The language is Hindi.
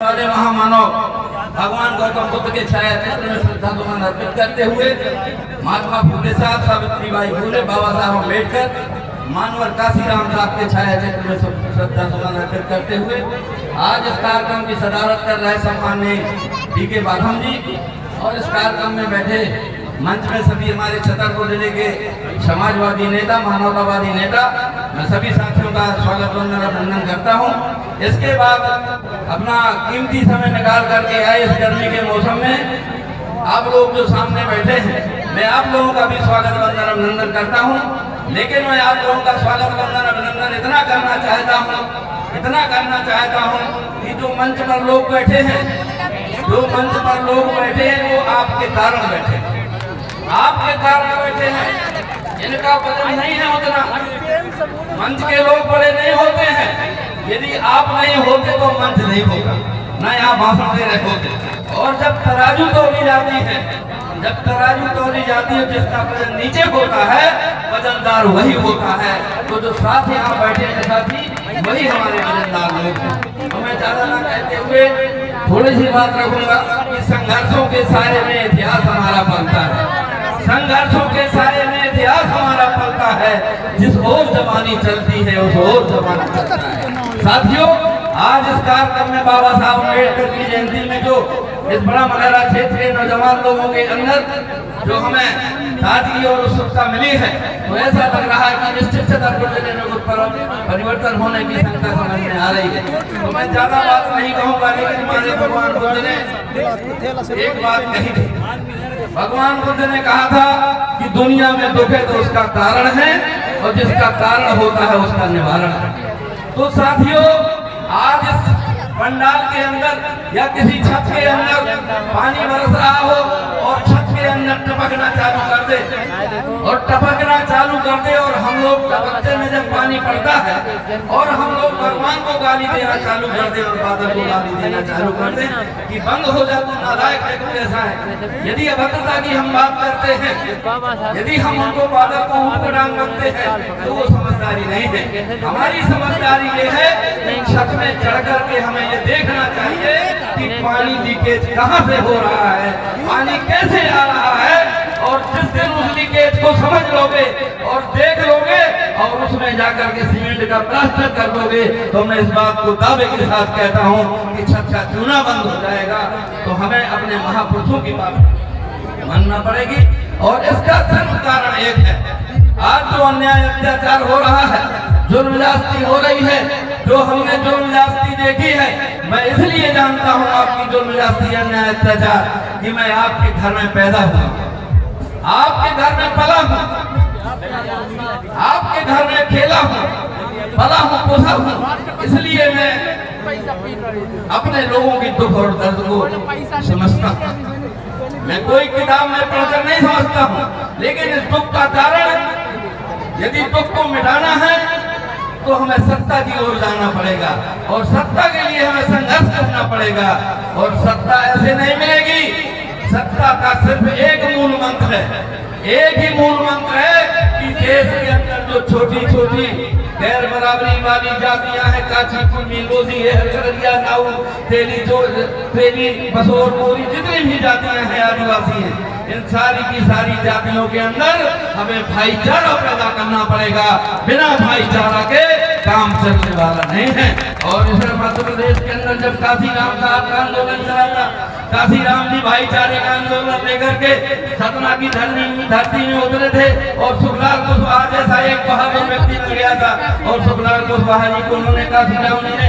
वाले महामानव भगवान गौतम बुद्ध के छाया चित्र में श्रद्धा सुमन अर्पित करते हुए महात्मा फुले साहब, सावित्रीबाई फुले, बाबा साहब अम्बेडकर, मानवर काशीराम साहब के छाया चित्र में श्रद्धा सुमन अर्पित करते हुए आज इस कार्यक्रम की सदारत कर रहे सम्माननीय डी.के. बाथम जी और इस कार्यक्रम में बैठे मंच में सभी हमारे छतरपुर जिले के समाजवादी नेता, मानवतावादी नेता, मैं सभी साथियों का स्वागत वंदन अभिनंदन करता हूं। इसके बाद अपना कीमती समय निकाल करके आए इस गर्मी के मौसम में आप लोग जो सामने बैठे हैं, मैं आप लोगों का भी स्वागत वंदन अभिनंदन करता हूं। लेकिन मैं आप लोगों का स्वागत वंदन अभिनंदन इतना करना चाहता हूं कि जो मंच पर लोग बैठे हैं, वो आपके कारण बैठे हैं, इनका वजन नहीं है उतना। मंच के लोग बड़े नहीं होते हैं, यदि आप नहीं होते तो मंच नहीं होगा, न यहाँ भाषण दे रहे होते। और जब तराजू तोली जाती है, जिसका वजन नीचे होता है, वजनदार वही होता है। तो जो साथ यहाँ बैठे हैं साथी, वही हमारे वजनदार लोग हैं। तो मैं ज्यादा ना कहते हुए थोड़ी सी बात रखूंगा कि संघर्षों के सारे में इतिहास हमारा बनता है, पलता है। जिस ओर जवानी चलती है उस ओर जवानी चलता है। साथियों, आज इस कार्यक्रम में बाबा साहब अम्बेडकर की जयंती में जो इस बड़ा मगहरा क्षेत्र के नौजवान लोगों के अंदर जो हमें ताजगी और उत्सुकता मिली है, तो ऐसा लग रहा है कि निश्चित छतरपुर जिले में कुछ परिवर्तन होने की संख्या समझ में आ रही है। तो मैं ज्यादा बात नहीं कहूँगा, लेकिन हमारे भगवान बुद्ध ने एक बात कही थी। भगवान बुद्ध ने कहा था कि दुनिया में दुख है तो उसका कारण है, और जिसका कारण होता है उसका निवारण है। तो साथियों, आज इस पंडाल के अंदर या किसी छत के अंदर पानी बरस रहा हो और छत के अंदर टपकना चालू कर दे और हम लोग टपकते में जब पानी पड़ता है और हम लोग भगवान को गाली देना चालू कर दे और बादल को गाली देना चालू कर दे कि बंद हो जा, तुम नालायक है, तुम कैसा है। यदि अभद्रता की हम बात करते हैं, यदि हम उनको बादल को ऊपर डांग रखते हैं, तो वो समझदारी नहीं है। हमारी समझदारी ये है छत में चढ़ करके हमें ये देखना चाहिए कि पानी लीकेज कहाँ से हो रहा है, पानी कैसे आ रहा है। और जिस दिन उस लीकेज को समझ लोगे और देख लोगे और उसमें जाकर के सीमेंट का प्लास्टर कर दोगे, तो मैं इस बात को दावे के साथ कहता हूँ कि छत का चूना बंद हो जाएगा। तो हमें अपने महापुरुषों की बात मानना पड़ेगी। और इसका सिर्फ कारण एक है, आज जो अन्याय अत्याचार हो रहा है, जुल्म ज्यादती हो रही है, जो हमने जुल्म ज्यादती देखी है, मैं इसलिए जानता हूँ आपकी जुल्म ज्यादती अन्याय अत्याचार कि मैं आपके घर में पैदा हुआ, आपके घर में पला हूँ, आपके घर में खेला हूँ, पला हूँ, पोसा हूँ। इसलिए मैं अपने लोगों की दुख और दर्द को समझता हूँ। मैं कोई किताब में पढ़कर नहीं समझता हूँ, लेकिन इस दुख का कारण, यदि दुख को मिटाना है तो हमें सत्ता की ओर जाना पड़ेगा और सत्ता के लिए हमें संघर्ष करना पड़ेगा। और सत्ता ऐसे नहीं मिलेगी। सत्ता का सिर्फ एक मूल मंत्र है कि देश के अंदर जो छोटी छोटी गैर बराबरी वाली जातियां हैं, काची, कुर्मी, लोधी है, हरकरिया, नाऊ, तेली, बसोर, मोरी, जितनी भी जातियां हैं, आदिवासी हैं, इन सारी की सारी जातियों के अंदर हमें भाईचारा पैदा करना पड़ेगा। बिना भाईचारा के काम चलने वाला नहीं है। और इस मध्य प्रदेश के अंदर जब काशीराम साहब का आंदोलन चला था, काशीराम जी भाईचारे का आंदोलन लेकर के सतना की धरती में उतरे थे और सुखलाल कुशवाहा जैसा एक बहादुर व्यक्ति मिल गया था और सुखलाल कुशवाहा जी को उन्होंने काशीराम जी ने